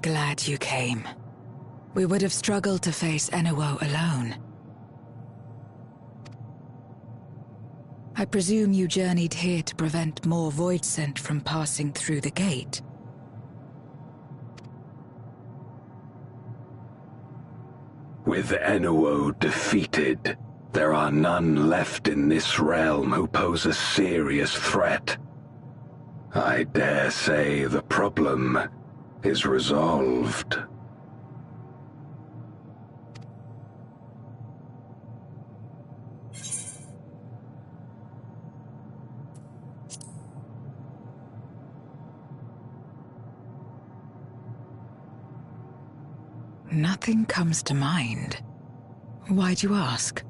glad you came. We would have struggled to face Enuo alone. I presume you journeyed here to prevent more Voidsent from passing through the gate. With Enuo defeated, there are none left in this realm who pose a serious threat. I dare say the problem is resolved. Nothing comes to mind. Why'd you ask?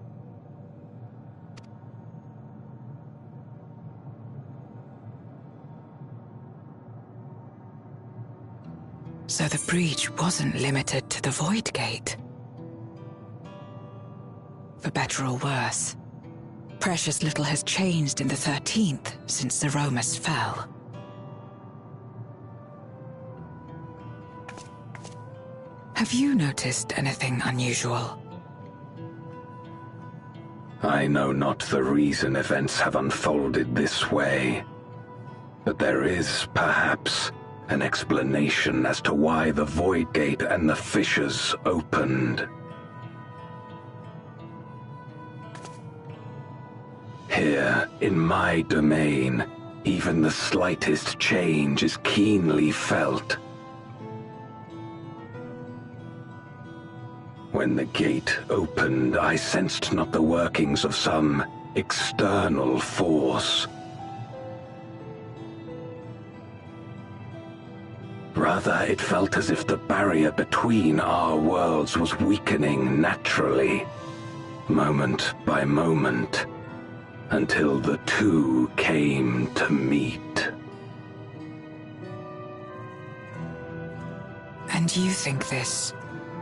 So the breach wasn't limited to the Void Gate. For better or worse, precious little has changed in the 13th since Zeromus fell. Have you noticed anything unusual? I know not the reason events have unfolded this way, but there is, perhaps, an explanation as to why the Void Gate and the fissures opened. Here, in my domain, even the slightest change is keenly felt. When the gate opened, I sensed not the workings of some external force. Rather, it felt as if the barrier between our worlds was weakening naturally, moment by moment, until the two came to meet. And you think this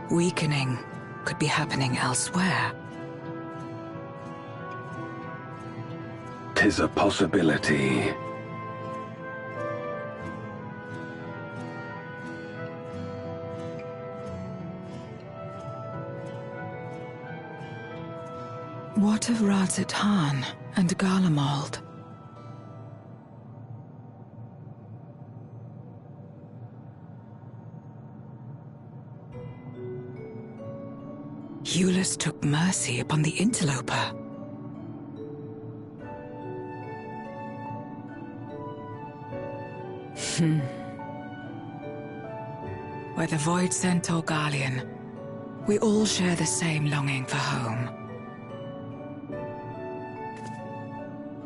weakening could be happening elsewhere? 'Tis a possibility. What of Radz-at-Han and Garlemald? Eulus took mercy upon the interloper. Whether Voidsent or Garlean, we all share the same longing for home.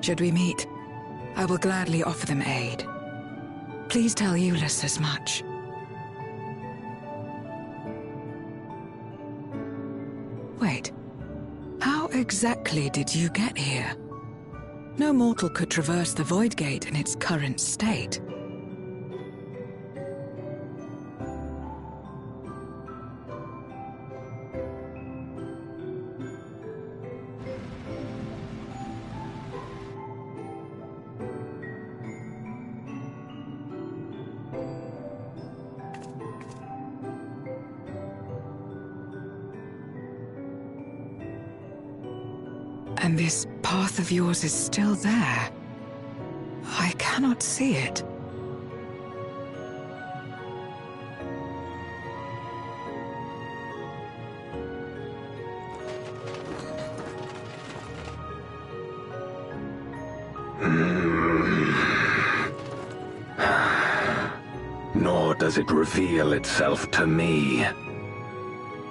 Should we meet, I will gladly offer them aid. Please tell Eulus as much. Wait, how exactly did you get here? No mortal could traverse the Void Gate in its current state. And this path of yours is still there. I cannot see it. Nor does it reveal itself to me.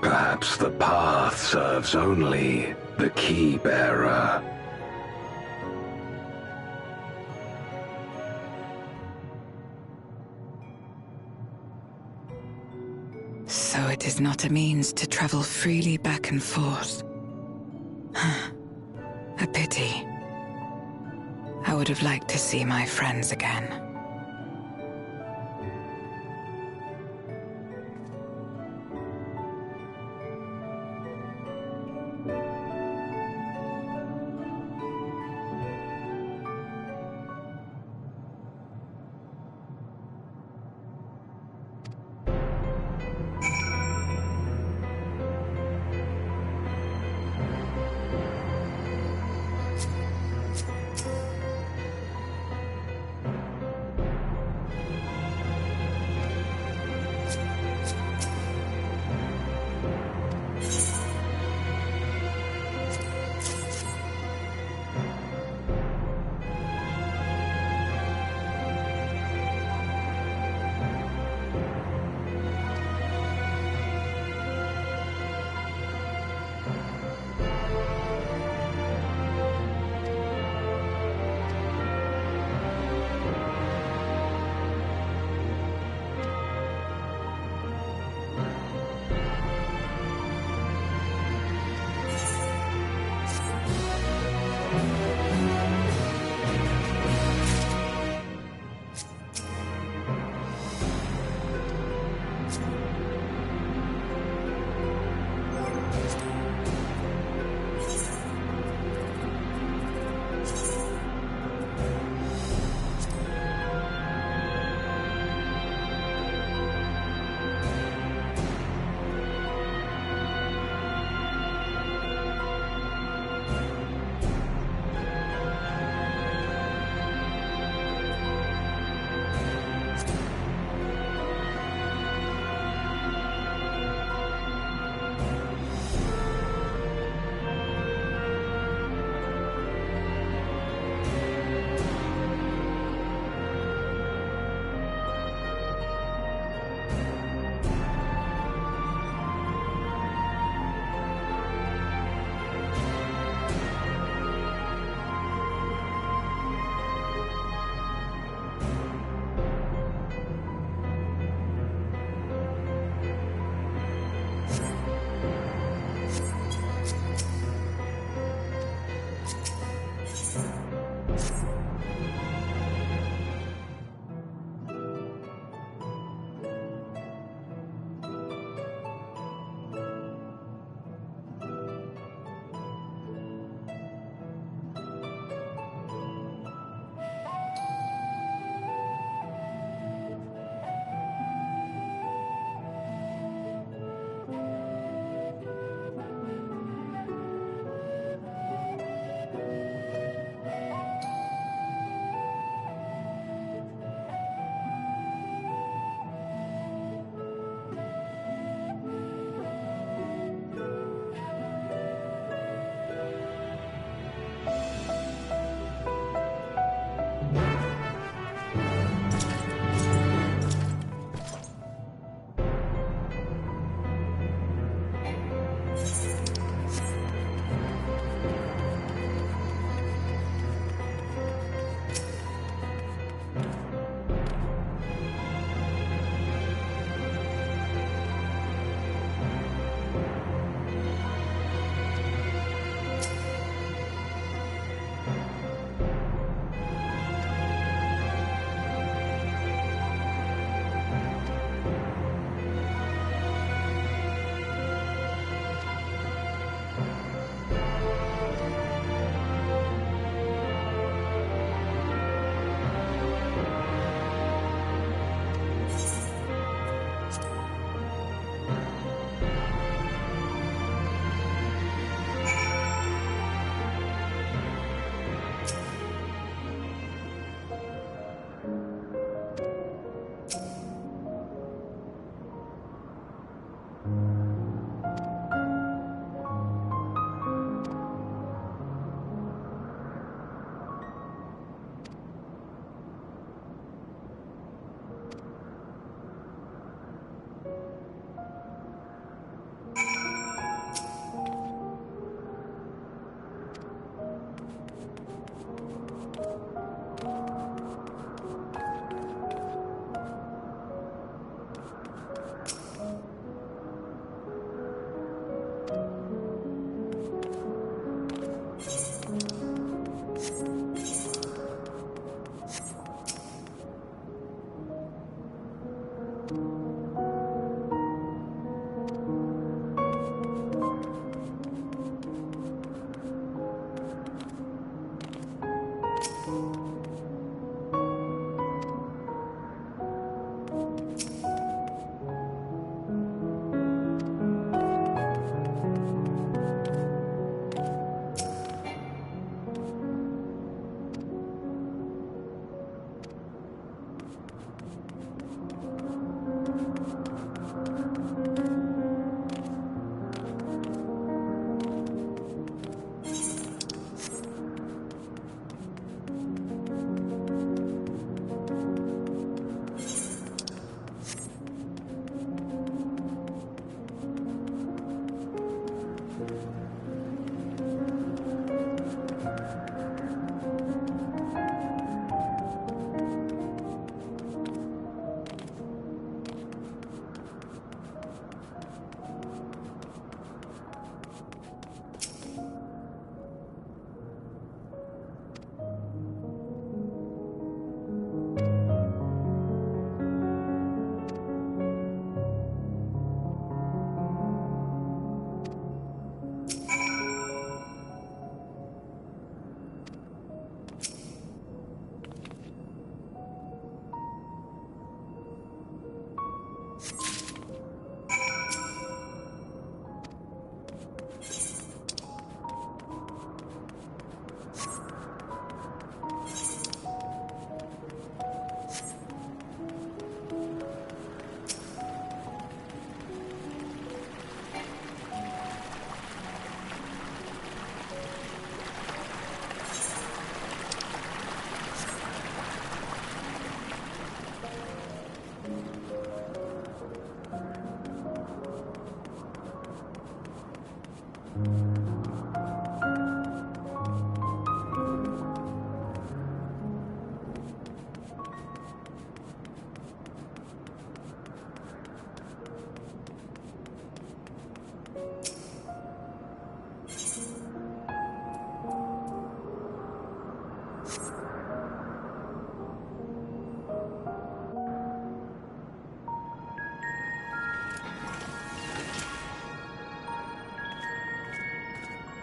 Perhaps the path serves only the key bearer. So it is not a means to travel freely back and forth. A pity. I would have liked to see my friends again.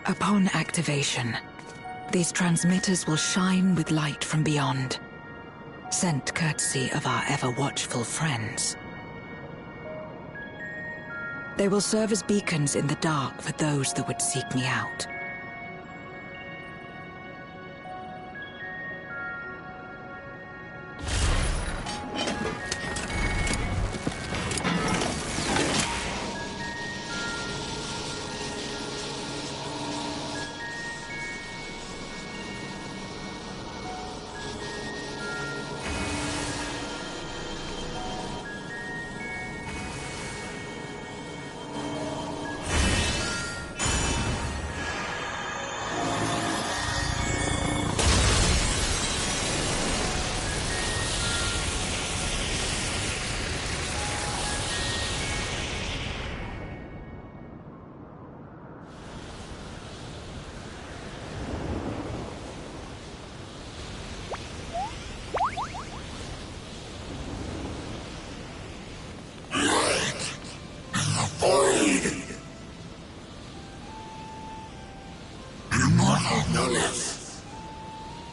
Upon activation, these transmitters will shine with light from beyond, sent courtesy of our ever-watchful friends. They will serve as beacons in the dark for those that would seek me out.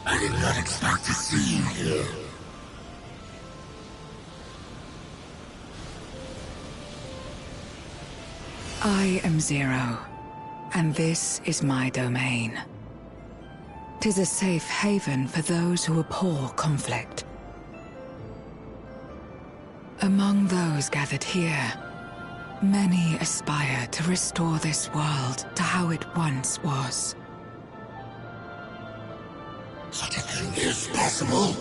I did not expect to see you here. I am Zero, and this is my domain. 'Tis a safe haven for those who abhor conflict. Among those gathered here, many aspire to restore this world to how it once was. Such a thing is possible?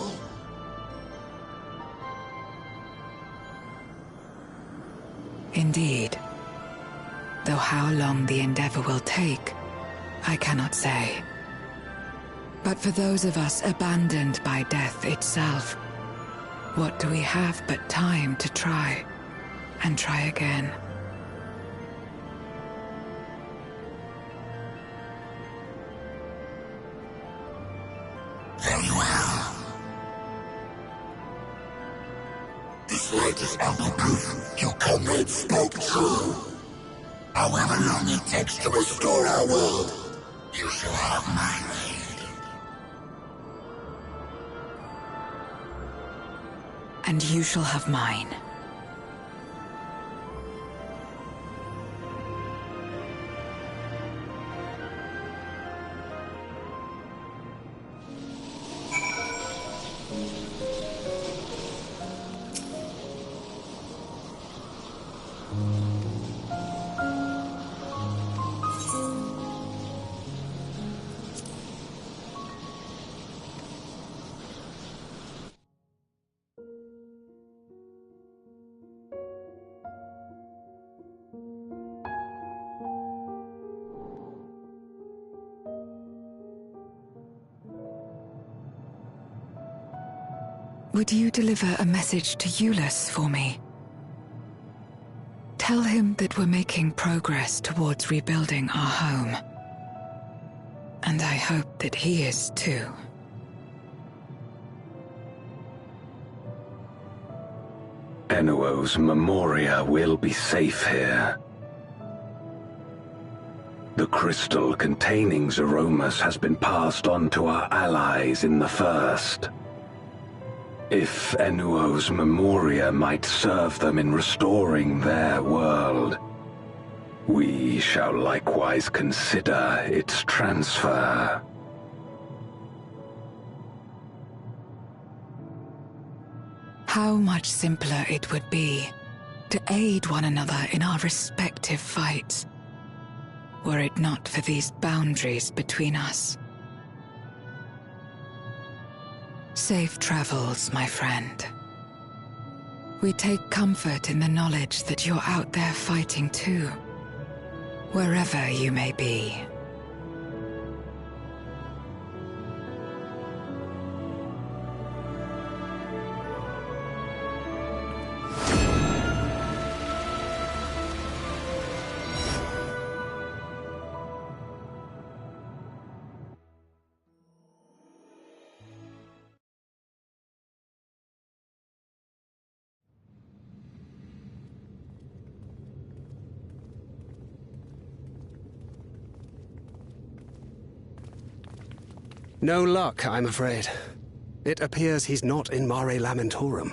Indeed. Though how long the endeavor will take, I cannot say. But for those of us abandoned by death itself, what do we have but time to try, and try again? Very well. This latest ample proof your comrade spoke true. However long it takes to restore our world, you shall have my aid. And you shall have mine. would you deliver a message to Eulus for me? Tell him that we're making progress towards rebuilding our home. And I hope that he is too. Enuo's Memoria will be safe here. The crystal containing Zeromus has been passed on to our allies in the First. If Enuo's Memoria might serve them in restoring their world, we shall likewise consider its transfer. How much simpler it would be to aid one another in our respective fights, were it not for these boundaries between us. Safe travels, my friend. We take comfort in the knowledge that you're out there fighting too, wherever you may be. No luck, I'm afraid. It appears he's not in Mare Lamentorum.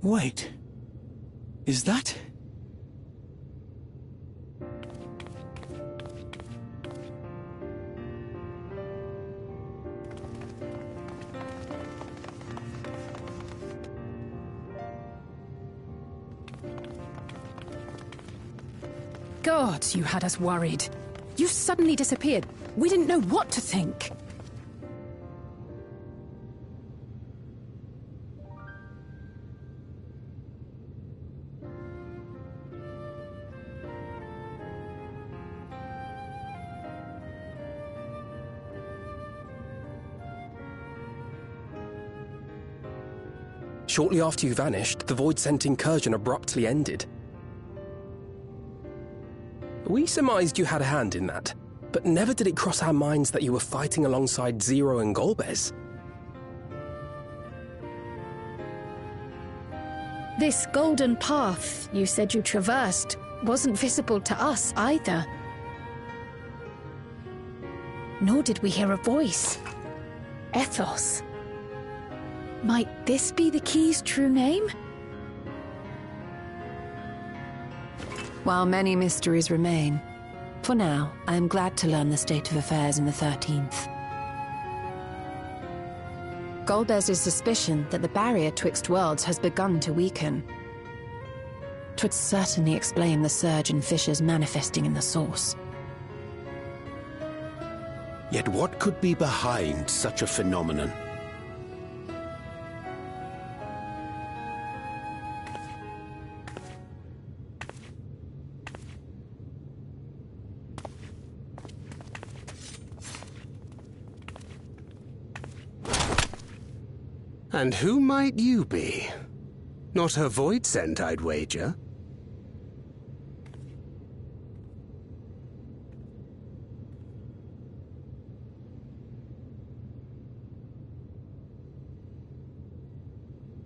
Wait. Is that... God, you had us worried. You suddenly disappeared. We didn't know what to think. Shortly after you vanished, the Void-sent incursion abruptly ended. We surmised you had a hand in that, but never did it cross our minds that you were fighting alongside Zero and Golbez. This golden path you said you traversed wasn't visible to us either. Nor did we hear a voice. Ethos. Might this be the key's true name? While many mysteries remain, for now, I am glad to learn the state of affairs in the 13th. Golbez's suspicion that the barrier twixt worlds has begun to weaken. 'Twould certainly explain the surge in fissures manifesting in the source. Yet what could be behind such a phenomenon? And who might you be? Not her Void-sent, I'd wager.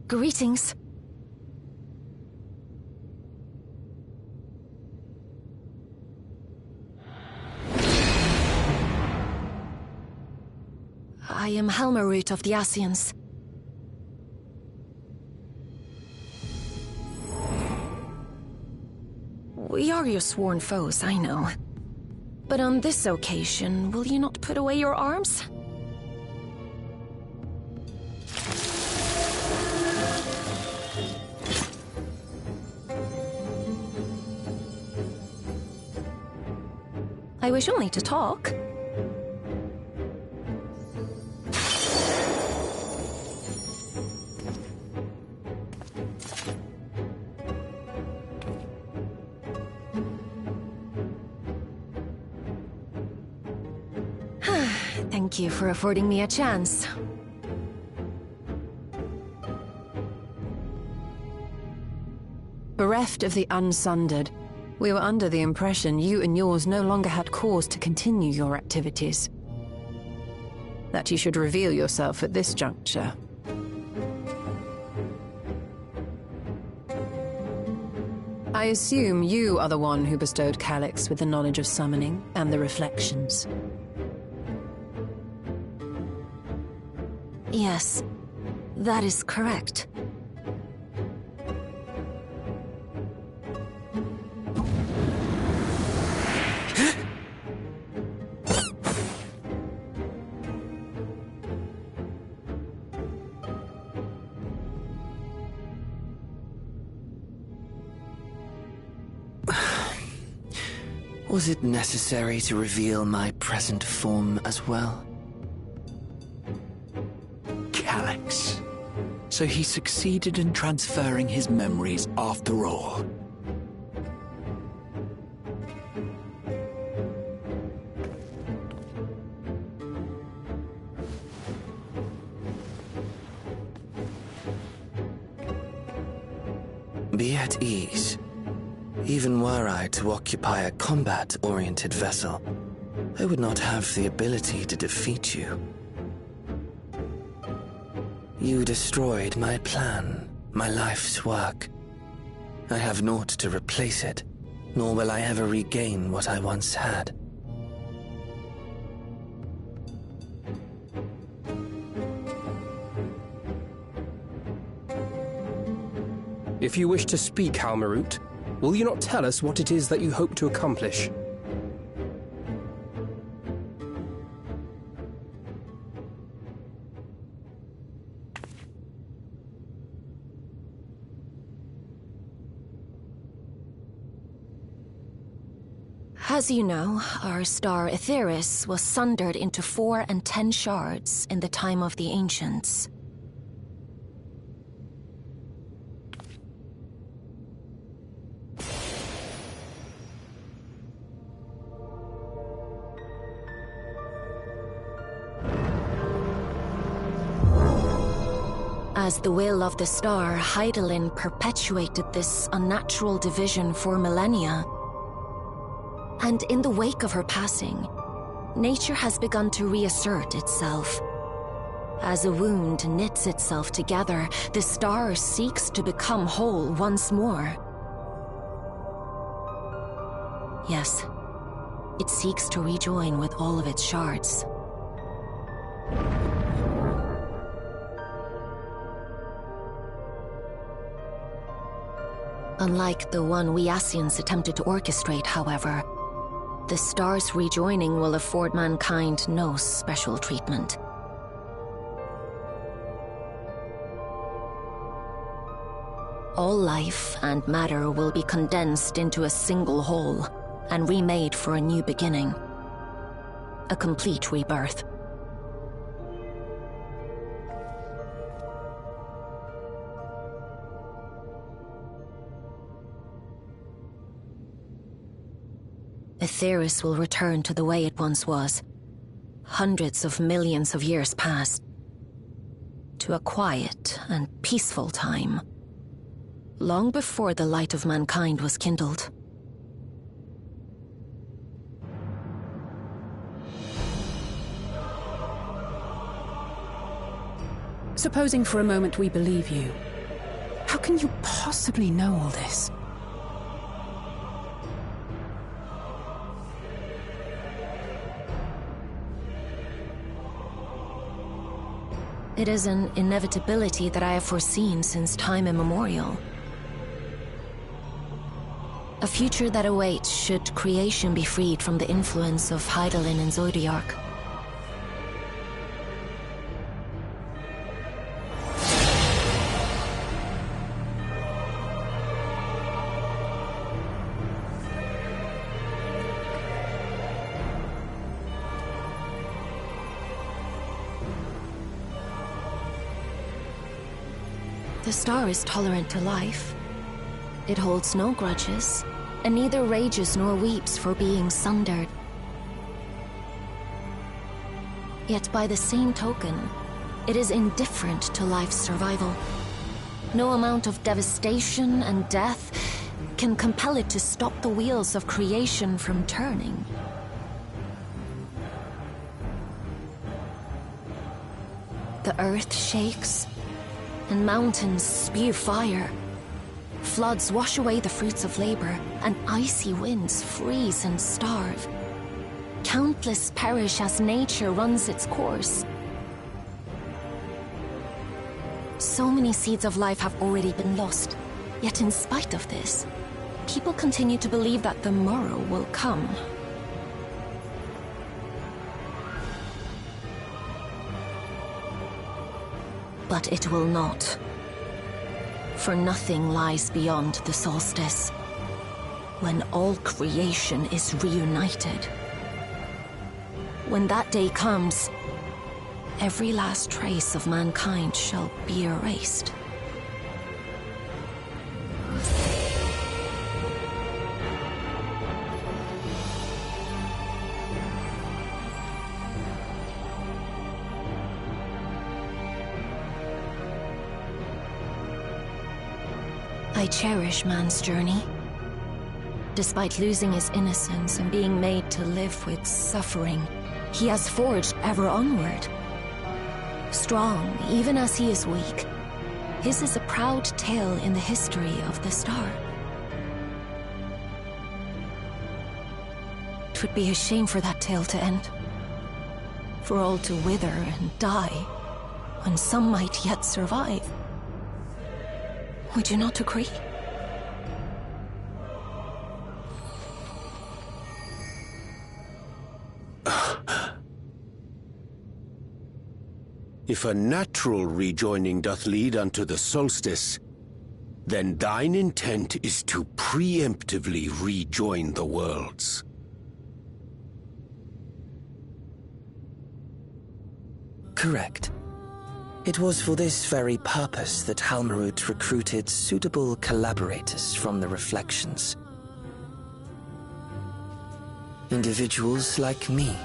Greetings. I am Helmarut of the Ascians. We are your sworn foes, I know. But on this occasion, will you not put away your arms? I wish only to talk. Thank you for affording me a chance. Bereft of the Unsundered, we were under the impression you and yours no longer had cause to continue your activities. That you should reveal yourself at this juncture. I assume you are the one who bestowed Calyx with the knowledge of summoning and the reflections. Yes, that is correct. Was it necessary to reveal my present form as well? Calyx. So he succeeded in transferring his memories after all. Be at ease. Even were I to occupy a combat-oriented vessel, I would not have the ability to defeat you. You destroyed my plan, my life's work. I have naught to replace it, nor will I ever regain what I once had. If you wish to speak, Halmarut, will you not tell us what it is that you hope to accomplish? As you know, our star Aetheris was sundered into 4 and 10 shards in the time of the Ancients. As the will of the star, Hydaelyn perpetuated this unnatural division for millennia. And in the wake of her passing, nature has begun to reassert itself. As a wound knits itself together, the star seeks to become whole once more. Yes, it seeks to rejoin with all of its shards. Unlike the one we Ascians attempted to orchestrate, however, the star's rejoining will afford mankind no special treatment. All life and matter will be condensed into a single whole and remade for a new beginning. A complete rebirth. Aetheris will return to the way it once was, hundreds of millions of years past, to a quiet and peaceful time, long before the light of mankind was kindled. Supposing for a moment we believe you, how can you possibly know all this? It is an inevitability that I have foreseen since time immemorial. A future that awaits should creation be freed from the influence of Hydaelyn and Zodiark. The star is tolerant to life. It holds no grudges, and neither rages nor weeps for being sundered. Yet by the same token, it is indifferent to life's survival. No amount of devastation and death can compel it to stop the wheels of creation from turning. The earth shakes, and mountains spew fire. Floods wash away the fruits of labor, and icy winds freeze and starve. Countless perish as nature runs its course. So many seeds of life have already been lost, yet in spite of this, people continue to believe that the morrow will come. But it will not. For nothing lies beyond the solstice, when all creation is reunited. When that day comes, every last trace of mankind shall be erased. I cherish man's journey. Despite losing his innocence and being made to live with suffering, he has forged ever onward. Strong, even as he is weak, his is a proud tale in the history of the star. It would be a shame for that tale to end. For all to wither and die, when some might yet survive. Would you not agree? If a natural rejoining doth lead unto the solstice, then thine intent is to preemptively rejoin the worlds. Correct. It was for this very purpose that Halmarut recruited suitable collaborators from the Reflections. Individuals like me,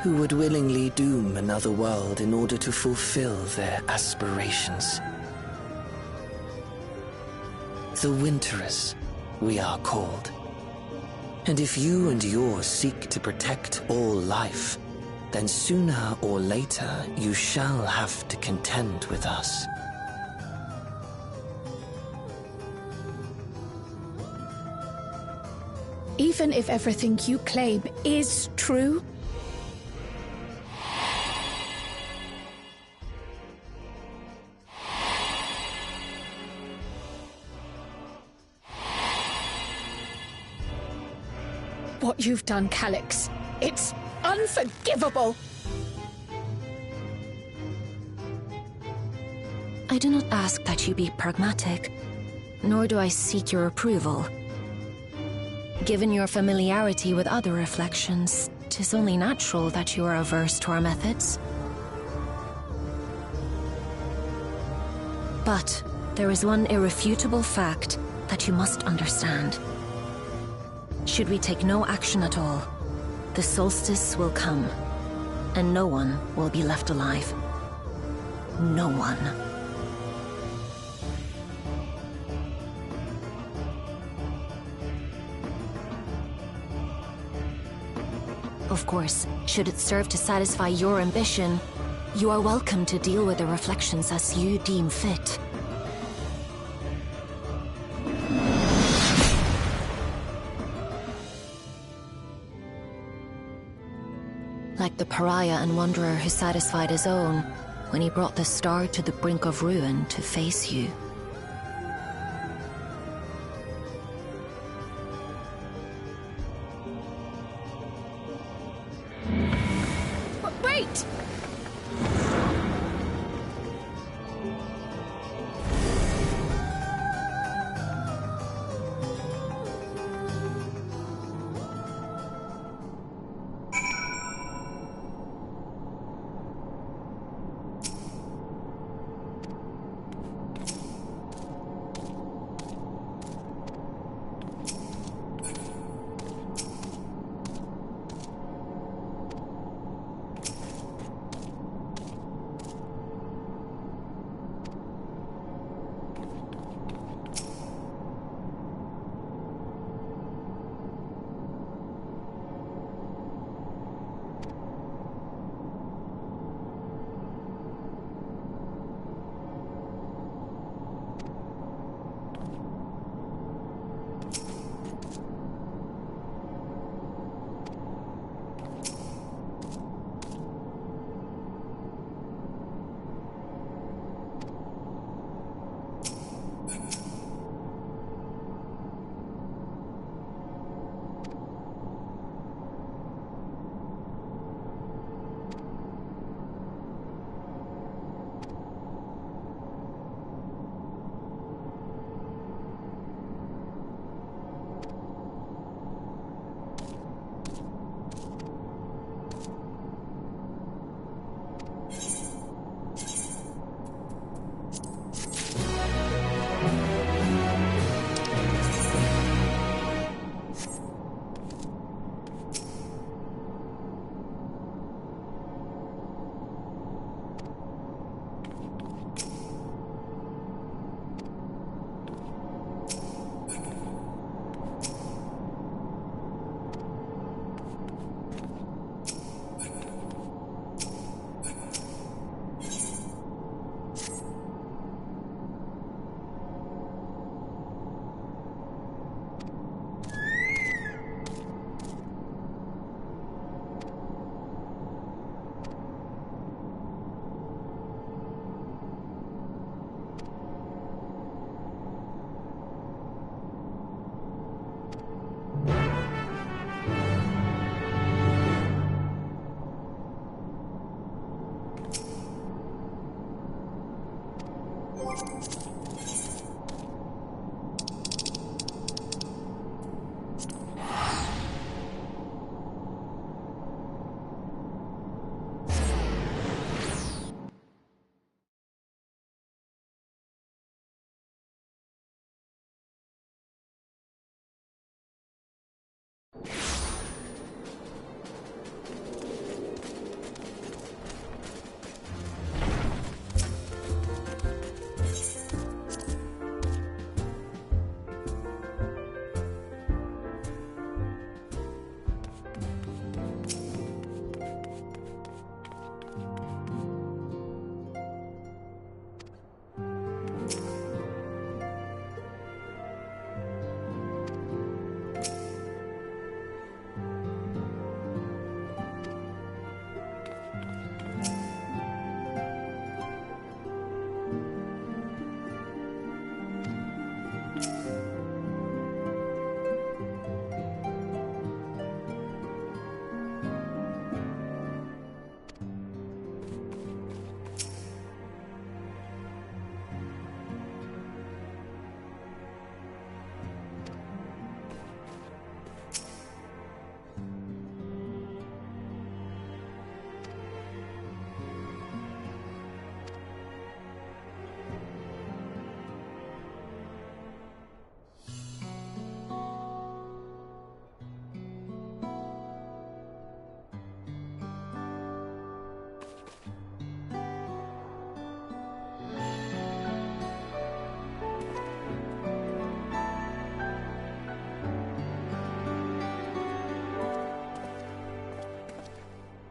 who would willingly doom another world in order to fulfill their aspirations. The Winterers, we are called. And if you and yours seek to protect all life, then sooner or later you shall have to contend with us. Even if everything you claim is true? What you've done, Calyx, it's unforgivable! I do not ask that you be pragmatic, nor do I seek your approval. Given your familiarity with other Reflections, 'tis only natural that you are averse to our methods. But there is one irrefutable fact that you must understand. Should we take no action at all, the solstice will come, and no one will be left alive. No one. Of course, should it serve to satisfy your ambition, you are welcome to deal with the Reflections as you deem fit. Like the pariah and wanderer who satisfied his own when he brought the star to the brink of ruin to face you. Wait!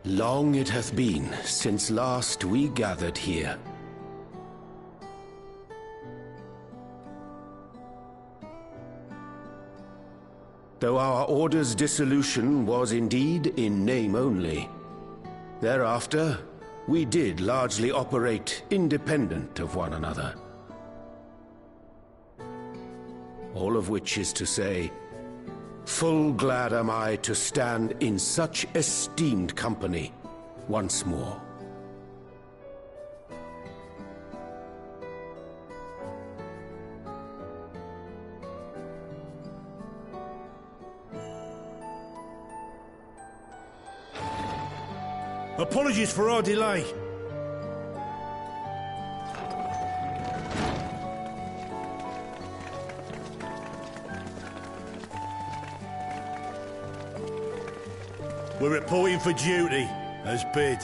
Long it hath been since last we gathered here. Though our Order's dissolution was indeed in name only, thereafter we did largely operate independent of one another. All of which is to say, full glad am I to stand in such esteemed company once more. Apologies for our delay. We're reporting for duty, as bid.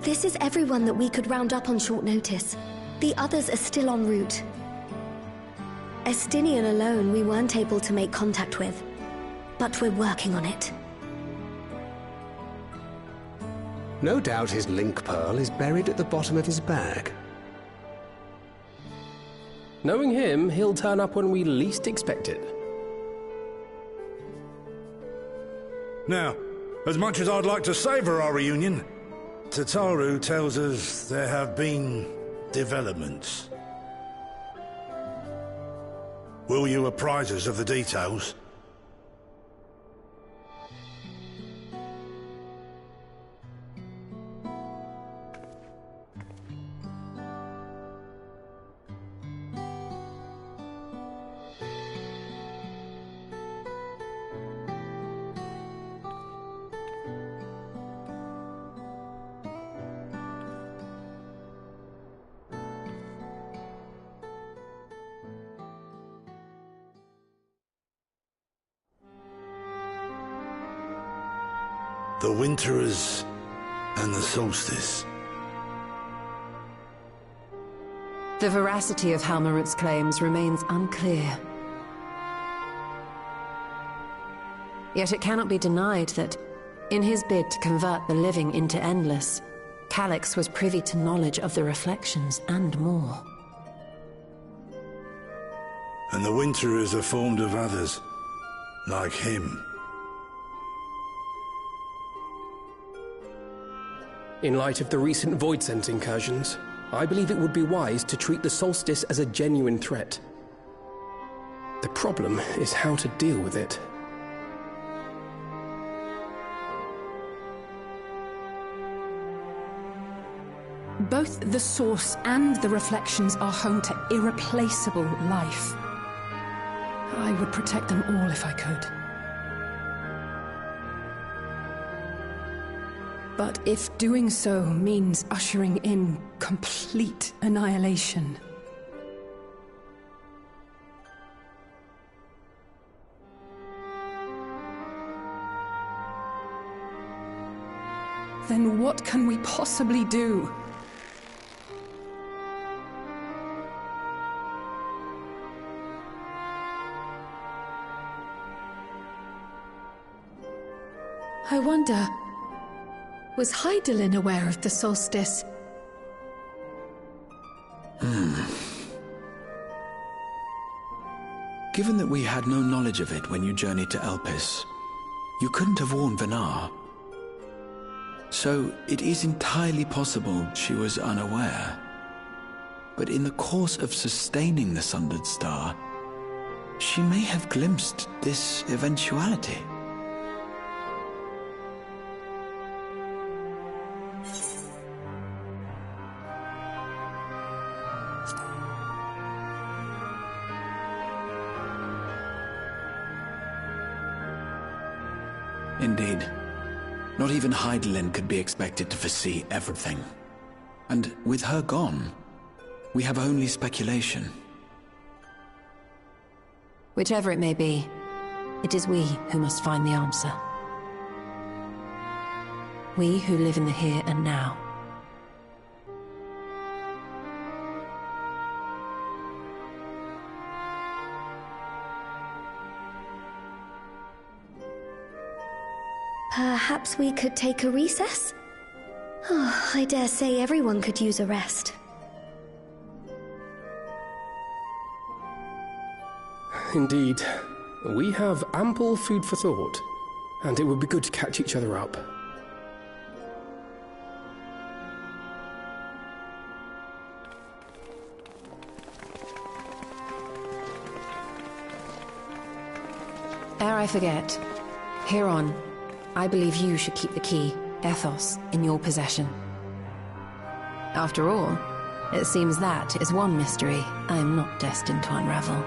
This is everyone that we could round up on short notice. The others are still en route. Estinian alone we weren't able to make contact with, but we're working on it. No doubt his link pearl is buried at the bottom of his bag. Knowing him, he'll turn up when we least expect it. Now, as much as I'd like to savour our reunion, Tataru tells us there have been developments. Will you apprise us of the details? The Winterers and the Solstice. The veracity of Halmarut's claims remains unclear. Yet it cannot be denied that, in his bid to convert the living into endless, Calyx was privy to knowledge of the reflections and more. And the Winterers are formed of others, like him. In light of the recent Voidsent incursions, I believe it would be wise to treat the Solstice as a genuine threat. The problem is how to deal with it. Both the Source and the Reflections are home to irreplaceable life. I would protect them all if I could. But if doing so means ushering in complete annihilation, then what can we possibly do? I wonder, was Hydaelyn aware of the solstice? Given that we had no knowledge of it when you journeyed to Elpis, you couldn't have warned Venar. So it is entirely possible she was unaware. But in the course of sustaining the Sundered Star, she may have glimpsed this eventuality. Indeed. Not even Hydaelyn could be expected to foresee everything. And with her gone, we have only speculation. Whichever it may be, it is we who must find the answer. We who live in the here and now. Perhaps we could take a recess? Oh, I dare say everyone could use a rest. Indeed. We have ample food for thought, and it would be good to catch each other up. Ere I forget, Heron, I believe you should keep the key, Ethos, in your possession. After all, it seems that is one mystery I am not destined to unravel.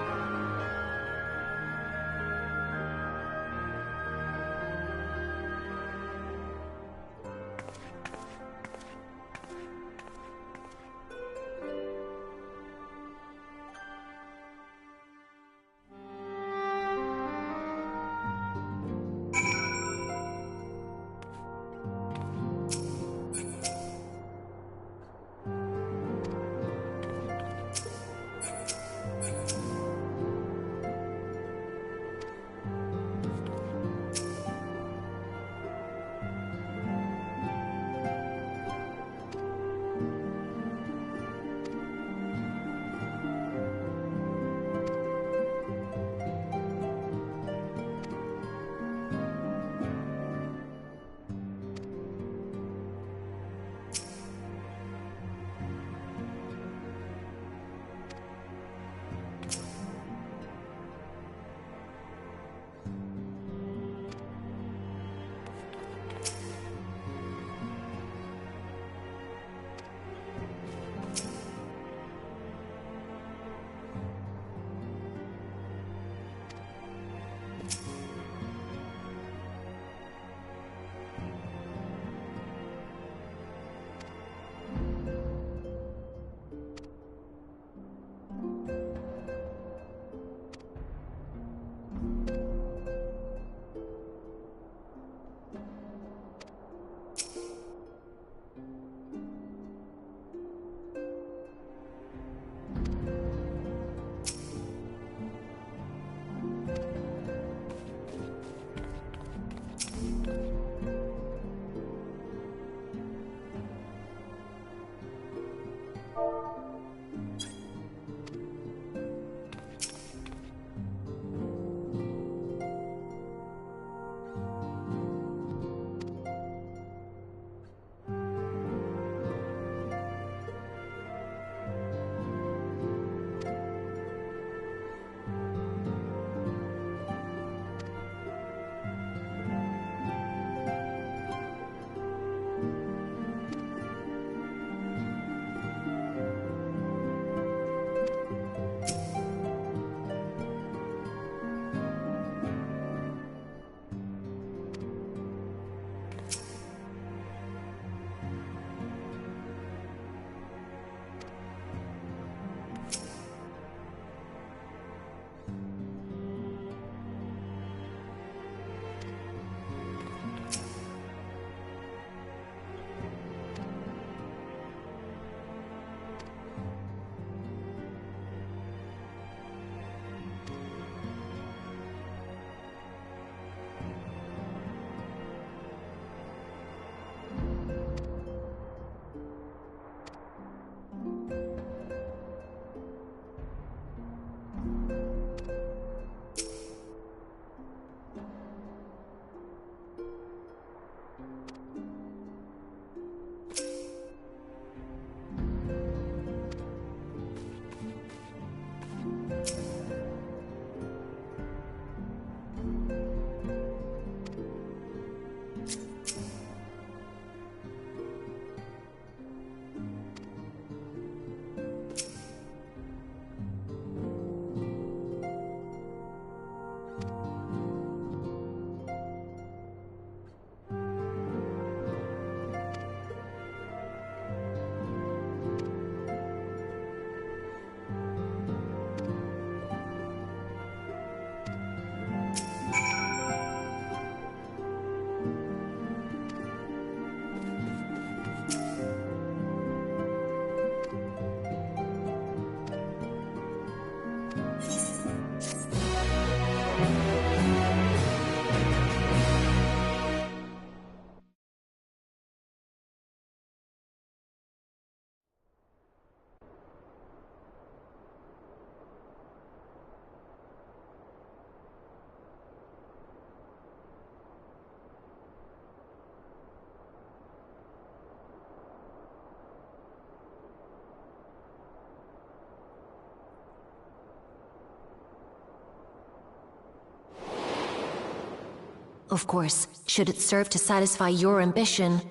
Of course, should it serve to satisfy your ambition,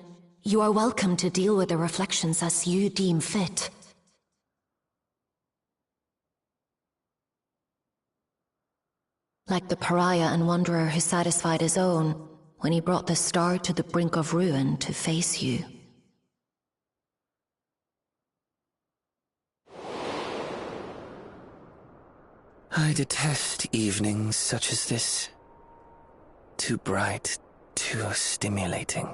you are welcome to deal with the reflections as you deem fit. Like the pariah and wanderer who satisfied his own when he brought the star to the brink of ruin to face you. I detest evenings such as this. Too bright, too stimulating.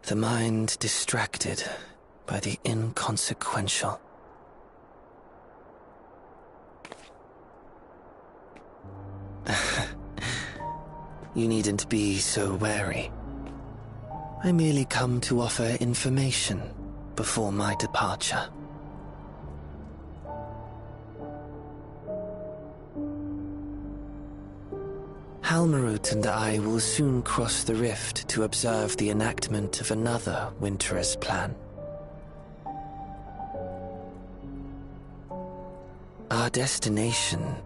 The mind distracted by the inconsequential. You needn't be so wary. I merely come to offer information before my departure. Halmarut and I will soon cross the rift to observe the enactment of another Winter's plan. Our destination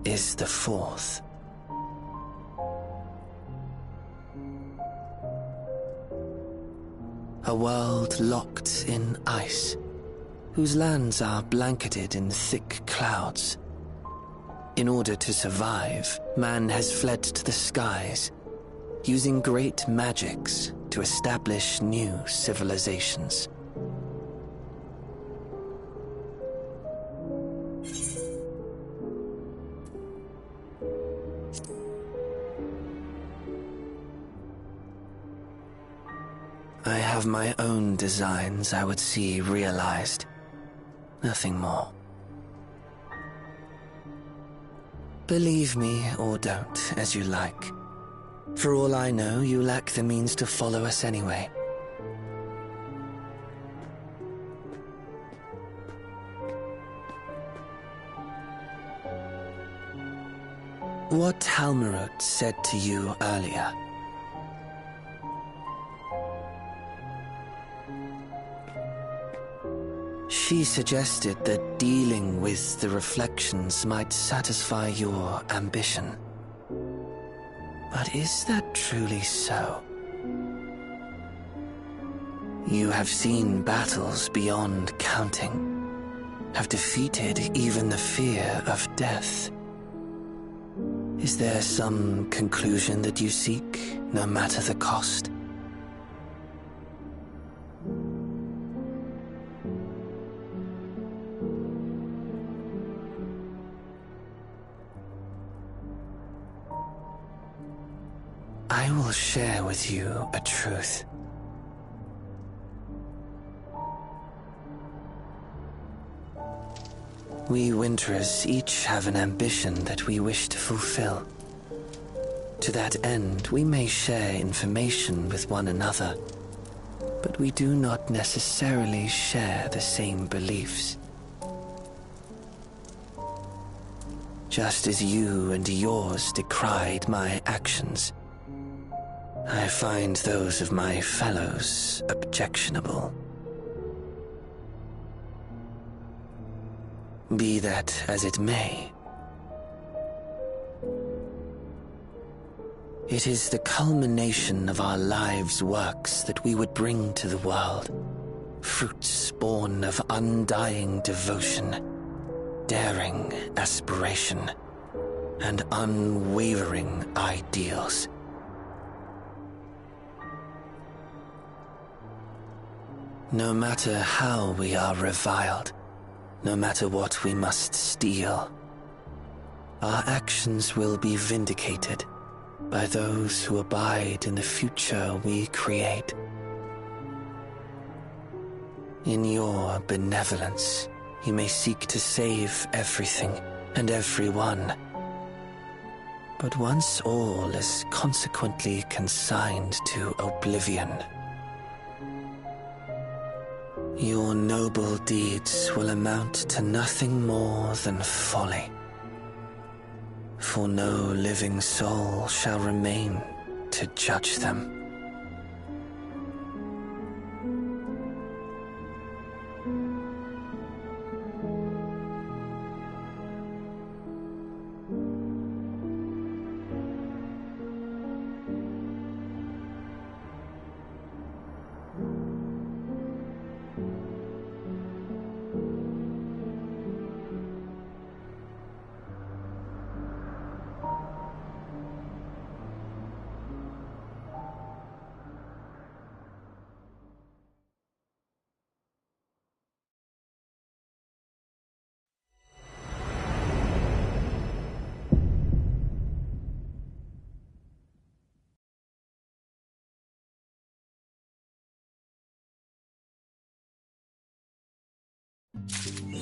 is the fourth. A world locked in ice, whose lands are blanketed in thick clouds. In order to survive, man has fled to the skies, using great magics to establish new civilizations. I have my own designs I would see realized. Nothing more. Believe me or don't, as you like. For all I know, you lack the means to follow us anyway. What Halmarut said to you earlier. She suggested that dealing with the reflections might satisfy your ambition. But is that truly so? You have seen battles beyond counting, have defeated even the fear of death. Is there some conclusion that you seek, no matter the cost? I will share with you a truth. We Winterers each have an ambition that we wish to fulfill. To that end, we may share information with one another, but we do not necessarily share the same beliefs. Just as you and yours decried my actions, I find those of my fellows objectionable. Be that as it may, it is the culmination of our lives' works that we would bring to the world, fruits born of undying devotion, daring aspiration, and unwavering ideals. No matter how we are reviled, no matter what we must steal, our actions will be vindicated by those who abide in the future we create. In your benevolence, you may seek to save everything and everyone. But once all is consequently consigned to oblivion, your noble deeds will amount to nothing more than folly. For no living soul shall remain to judge them. you